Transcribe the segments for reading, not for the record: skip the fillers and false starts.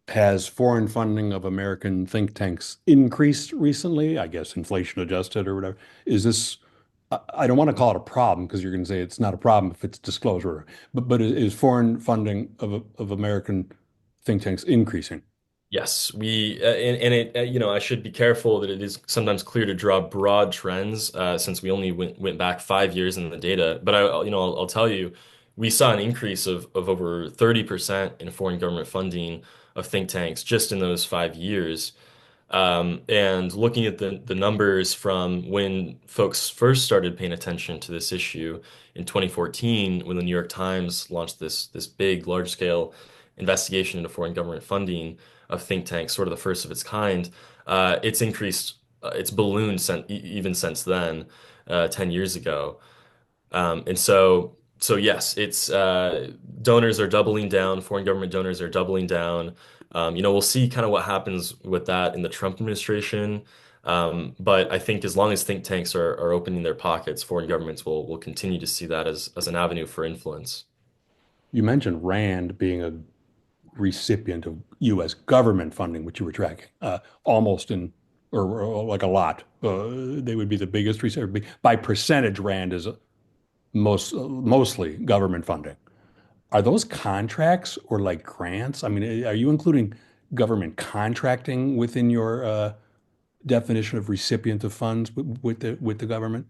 Has foreign funding of American think tanks increased recently? I guess inflation adjusted or whatever. Is this, I don't want to call it a problem because you're going to say it's not a problem if it's disclosure, but is foreign funding of American think tanks increasing? Yes, and it I should be careful that it is sometimes clear to draw broad trends since we only went back 5 years in the data. But I'll tell you, we saw an increase of over 30% in foreign government funding of think tanks just in those 5 years. And looking at the numbers from when folks first started paying attention to this issue in 2014, when the New York Times launched this big, large scale investigation into foreign government funding of think tanks, sort of the first of its kind, it's increased, it's ballooned even since then, 10 years ago. And so yes, it's donors are doubling down, foreign government donors are doubling down. We'll see kind of what happens with that in the Trump administration. But I think as long as think tanks are opening their pockets, foreign governments will continue to see that as an avenue for influence. You mentioned Rand being a recipient of U.S. government funding, which you were tracking, almost in, or like a lot. They would be the biggest recipient. By percentage, Rand is mostly government funding. Are those contracts or like grants? I mean, are you including government contracting within your definition of recipient of funds with the government?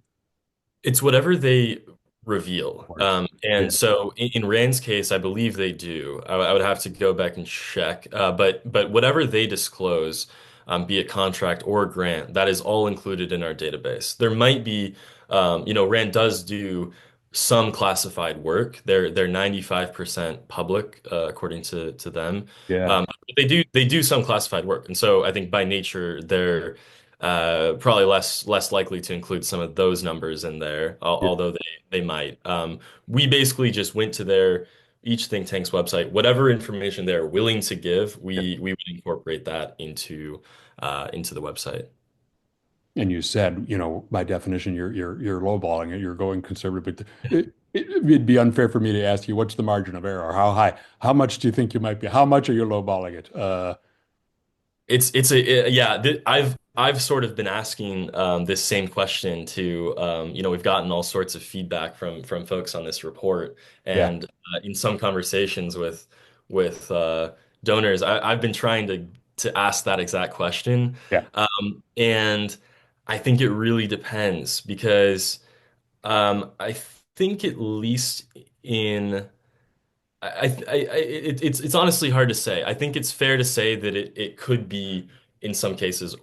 It's whatever they reveal. Or- And Yeah. so in Rand's case, I believe they do. I would have to go back and check. But whatever they disclose, be it contract or grant, that is all included in our database. There might be, Rand does do some classified work. They're 95% public, according to them. Yeah. But they do some classified work. And so I think by nature they're probably less likely to include some of those numbers in there, Yeah. although they might. We basically just went to their each think tank's website. Whatever information they're willing to give, Yeah. we would incorporate that into the website. And you said, by definition, you're lowballing it. You're going conservative. But it'd be unfair for me to ask you what's the margin of error? How high? How much do you think you might be? How much are you lowballing it? Yeah. I've sort of been asking this same question to we've gotten all sorts of feedback from folks on this report, Yeah. and in some conversations with donors, I've been trying to ask that exact question, Yeah. and I think it really depends because I think at least in it's honestly hard to say. I think it's fair to say that it could be in some cases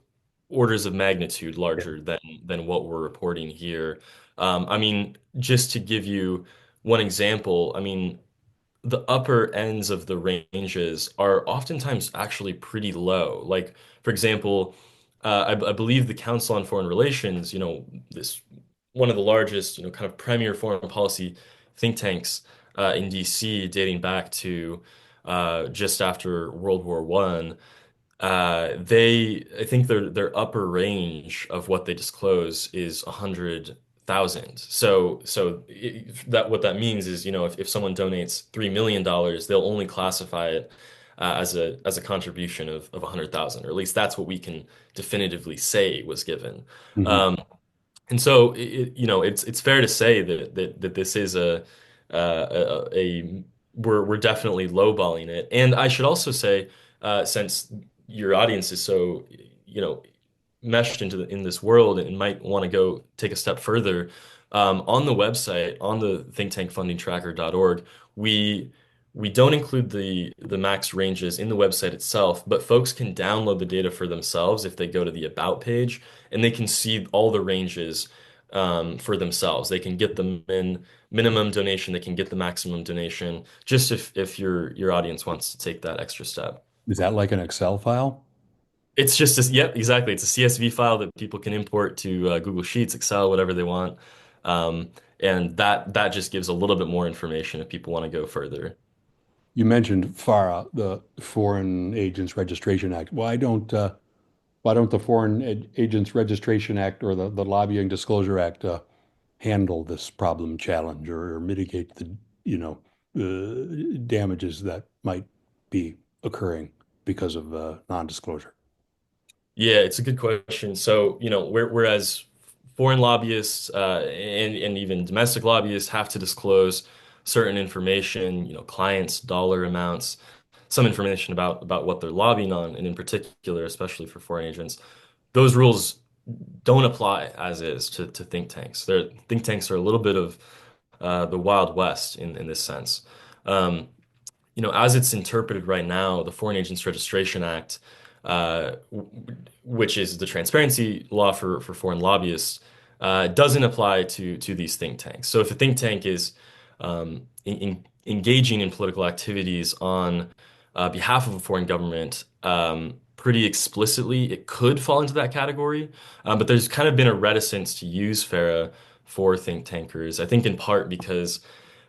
orders of magnitude Yeah. larger than what we're reporting here. I mean, just to give you one example, I mean, the upper ends of the ranges are oftentimes actually pretty low. Like, for example, I believe the Council on Foreign Relations, this one of the largest, kind of premier foreign policy think tanks in DC, dating back to just after World War One. I think their upper range of what they disclose is 100,000. That what that means is, if someone donates $3 million, they'll only classify it as a contribution of 100,000, or at least that's what we can definitively say was given. Mhm. Um, and so it's fair to say that this is a we're definitely lowballing it. And I should also say, since your audience is so, you know, meshed in this world and might want to go take a step further, on the website, on the thinktankfundingtracker.org, we we don't include the max ranges in the website itself, but folks can download the data for themselves if they go to the About page, and they can see all the ranges for themselves. They can get the minimum donation, they can get the maximum donation, just if your audience wants to take that extra step. Is that like an Excel file? It's just yep, exactly. It's a CSV file that people can import to Google Sheets, Excel, whatever they want. And that just gives a little bit more information if people want to go further. You mentioned FARA, the Foreign Agents Registration Act. Why don't the Agents Registration Act or the Lobbying Disclosure Act handle this problem challenge or mitigate the damages that might be occurring? because of non-disclosure? Yeah, it's a good question. So, whereas foreign lobbyists and even domestic lobbyists have to disclose certain information, clients, dollar amounts, some information about what they're lobbying on, and in particular, especially for foreign agents, those rules don't apply as is to think tanks. Think tanks are a little bit of the Wild West in this sense. Um, as it's interpreted right now, the Foreign Agents Registration Act, which is the transparency law for foreign lobbyists, doesn't apply to these think tanks. So if a think tank is engaging in political activities on behalf of a foreign government, pretty explicitly, it could fall into that category. But there's kind of been a reticence to use FARA for think tankers. I think in part because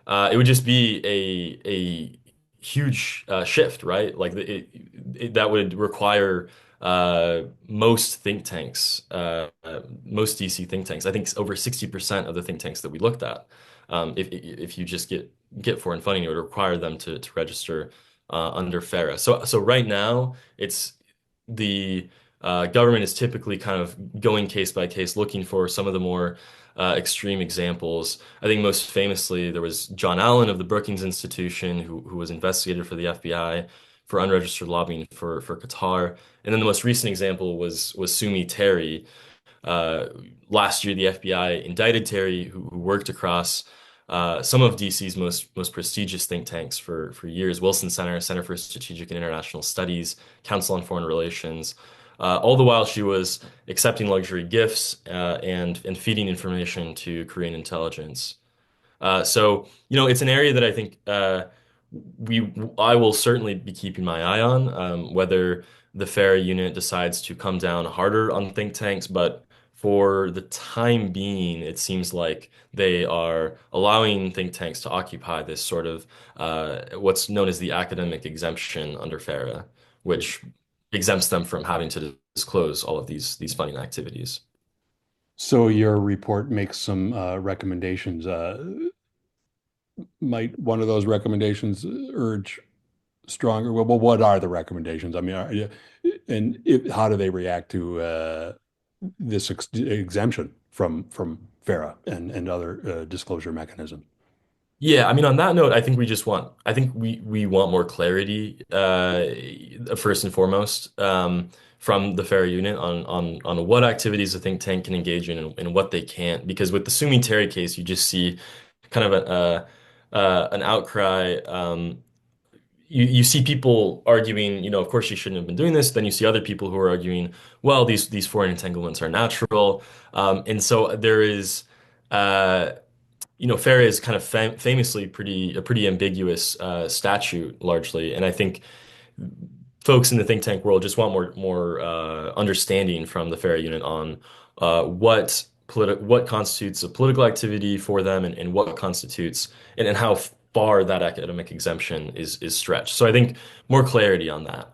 it would just be a huge shift, right? Like that would require most think tanks, most DC think tanks. I think over 60% of the think tanks that we looked at, if you just get foreign funding, it would require them to register under FARA. So right now, it's the government is typically kind of going case by case, looking for some of the more extreme examples. I think most famously, there was John Allen of the Brookings Institution, who was investigated for the FBI for unregistered lobbying for Qatar. And then the most recent example was Sumi Terry. Uh, Last year, the FBI indicted Terry, who worked across some of DC's most prestigious think tanks for years: Wilson Center, Center for Strategic and International Studies, Council on Foreign Relations. All the while, she was accepting luxury gifts and feeding information to Korean intelligence. So, it's an area that I think I will certainly be keeping my eye on, whether the FARA unit decides to come down harder on think tanks. But for the time being, it seems like they are allowing think tanks to occupy this sort of what's known as the academic exemption under FARA, which exempts them from having to disclose all of these funding activities. So your report makes some recommendations. Might one of those recommendations urge stronger? Well, what are the recommendations? I mean, how do they react to this exemption from FARA and other disclosure mechanisms? Yeah, I mean, on that note, I think we want more clarity, first and foremost, from the FARA unit on what activities a think tank can engage in and what they can't. Because with the Sumi Terry case, you just see kind of an outcry. You see people arguing, of course she shouldn't have been doing this. Then you see other people who are arguing, well, these foreign entanglements are natural. And so there is. FARA is kind of famously a pretty ambiguous statute largely, and I think folks in the think tank world just want more understanding from the FARA unit on what constitutes a political activity for them and what constitutes and how far that academic exemption is stretched. So I think more clarity on that.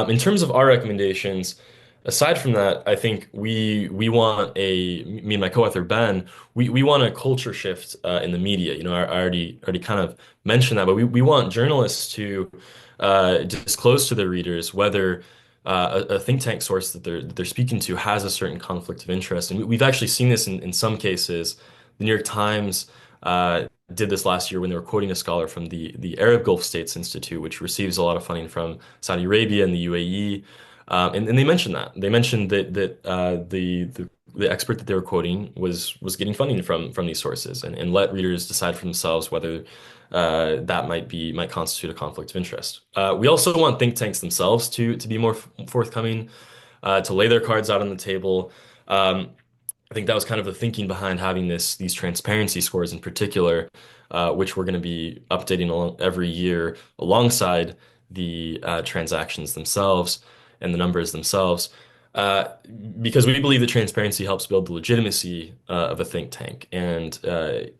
In terms of our recommendations, aside from that, I think we want me and my co-author Ben, we want a culture shift in the media. I already kind of mentioned that, but we want journalists to disclose to their readers whether a think tank source that they're speaking to has a certain conflict of interest. And we've actually seen this in some cases. The New York Times did this last year when they were quoting a scholar from the Arab Gulf States Institute, which receives a lot of funding from Saudi Arabia and the UAE. And they mentioned that. They mentioned that the expert that they were quoting was getting funding from these sources and let readers decide for themselves whether that might constitute a conflict of interest. We also want think tanks themselves to be more forthcoming, to lay their cards out on the table. I think that was kind of the thinking behind having these transparency scores in particular, which we're going to be updating every year alongside the transactions themselves and the numbers themselves, because we believe that transparency helps build the legitimacy of a think tank, and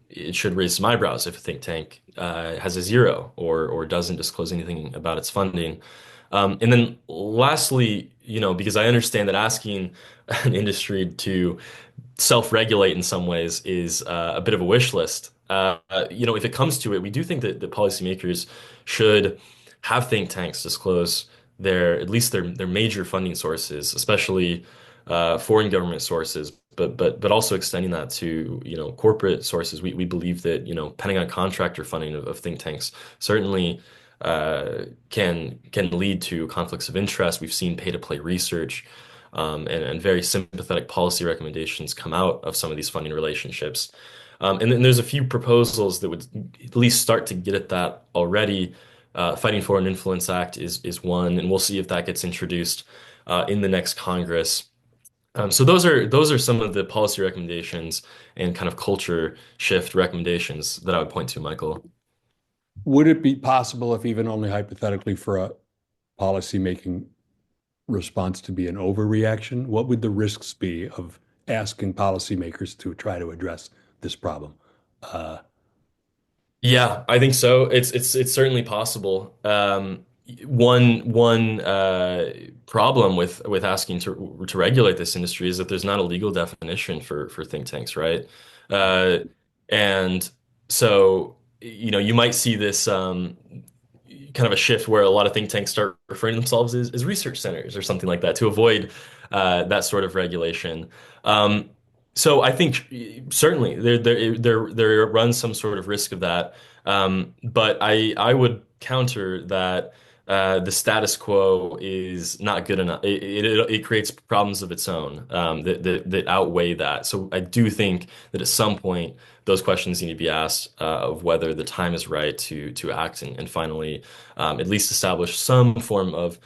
it should raise some eyebrows if a think tank has a zero or doesn't disclose anything about its funding. And then lastly, because I understand that asking an industry to self-regulate in some ways is a bit of a wish list. If it comes to it, we do think that the policymakers should have think tanks disclose their at least their major funding sources, especially foreign government sources, but also extending that to, corporate sources. We believe that, depending on contractor funding of think tanks, certainly can lead to conflicts of interest. We've seen pay-to-play research, and very sympathetic policy recommendations come out of some of these funding relationships. And then there's a few proposals that would at least start to get at that already. Fighting Foreign Influence Act is one, and we'll see if that gets introduced in the next Congress. So those are some of the policy recommendations and kind of culture shift recommendations that I would point to, Michael. Would it be possible, if even only hypothetically, for a policymaking response to be an overreaction? What would the risks be of asking policymakers to try to address this problem? Uh, Yeah, I think so. It's certainly possible. One problem with asking to regulate this industry is that there's not a legal definition for think tanks, right? Uh, and so you might see this kind of a shift where a lot of think tanks start referring to themselves as research centers or something like that to avoid that sort of regulation. Um, so I think certainly there runs some sort of risk of that. But I would counter that the status quo is not good enough. It creates problems of its own that outweigh that. So I do think that at some point those questions need to be asked of whether the time is right to act and finally at least establish some form of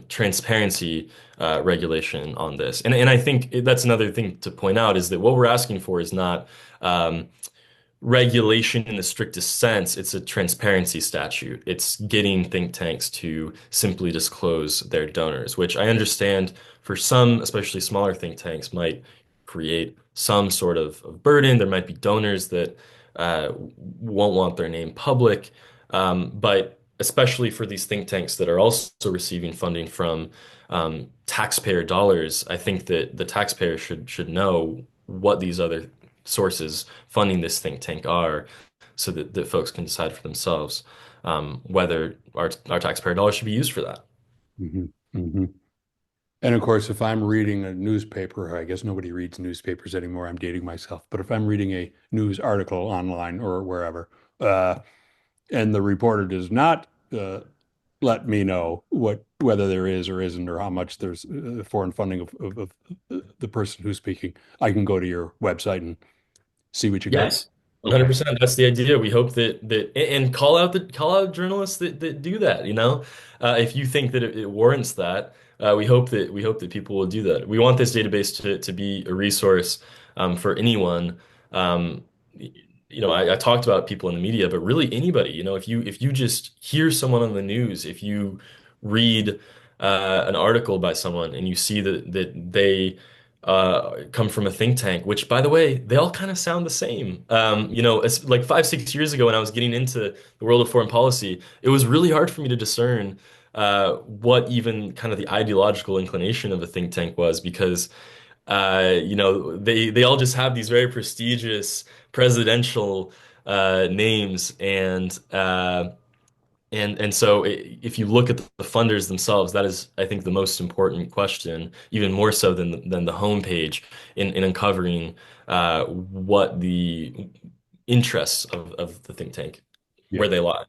transparency regulation on this. And I think that's another thing to point out is that what we're asking for is not regulation in the strictest sense. It's a transparency statute. It's getting think tanks to simply disclose their donors, which I understand for some, especially smaller think tanks, might create some sort of burden. There might be donors that won't want their name public. But especially for these think tanks that are also receiving funding from taxpayer dollars, I think that the taxpayer should know what these other sources funding this think tank are, so that folks can decide for themselves whether our taxpayer dollars should be used for that. mhm, mhm. And of course, if I'm reading a newspaper, I guess nobody reads newspapers anymore. I'm dating myself. But if I'm reading a news article online or wherever, uh, and the reporter does not let me know whether there is or isn't, or how much there's foreign funding of the person who's speaking, I can go to your website and see what you got. Yes. 100%. That's the idea. We hope that and call out journalists that do that, if you think that it warrants that, we hope that people will do that. We want this database to be a resource for anyone. Um, I talked about people in the media, but really anybody, if you just hear someone on the news, if you read an article by someone and you see that they come from a think tank, which, by the way, they all kind of sound the same. It's like 5, 6 years ago when I was getting into the world of foreign policy, it was really hard for me to discern what even kind of the ideological inclination of a think tank was, because they all just have these very prestigious presidential names, and so if you look at the funders themselves, that is, I think, the most important question, even more so than the homepage in uncovering what the interests of the think tank, Yeah. where they lie.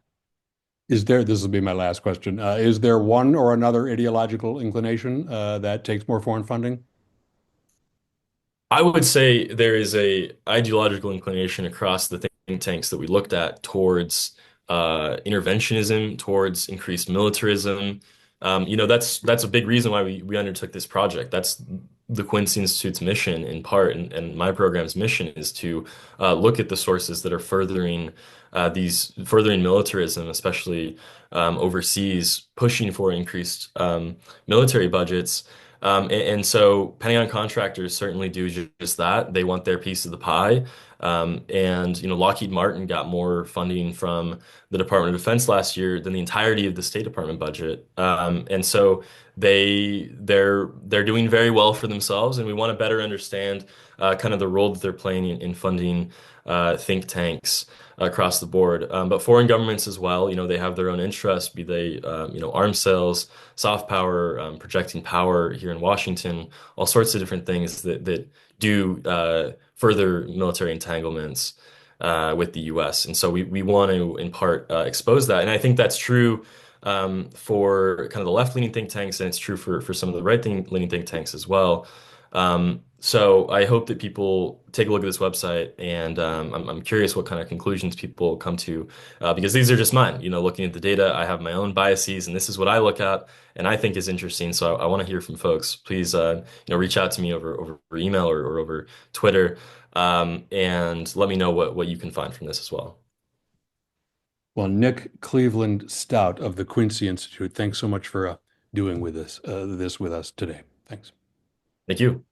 This will be my last question. Is there one or another ideological inclination that takes more foreign funding? I would say there is a ideological inclination across the think tanks that we looked at towards interventionism, towards increased militarism. That's a big reason why we undertook this project. That's the Quincy Institute's mission in part, and my program's mission is to look at the sources that are furthering militarism, especially overseas, pushing for increased military budgets. And so Pentagon contractors certainly do just that. They want their piece of the pie. And Lockheed Martin got more funding from the Department of Defense last year than the entirety of the State Department budget. And so they're doing very well for themselves, and we want to better understand kind of the role that they're playing in funding think tanks across the board. But foreign governments as well, they have their own interests, be they, arms sales, soft power, projecting power here in Washington, all sorts of different things that do further military entanglements with the U.S. And so we want to, in part, expose that. And I think that's true for kind of the left-leaning think tanks, and it's true for some of the right-leaning think tanks as well. So I hope that people take a look at this website, and I'm curious what kind of conclusions people come to, because these are just mine. Looking at the data, I have my own biases, and this is what I look at and I think is interesting. So I want to hear from folks. Please, reach out to me over email or over Twitter, and let me know what you can find from this as well. Well, Nick Cleveland-Stout of the Quincy Institute, thanks so much for doing with this with us today. Thanks. Thank you.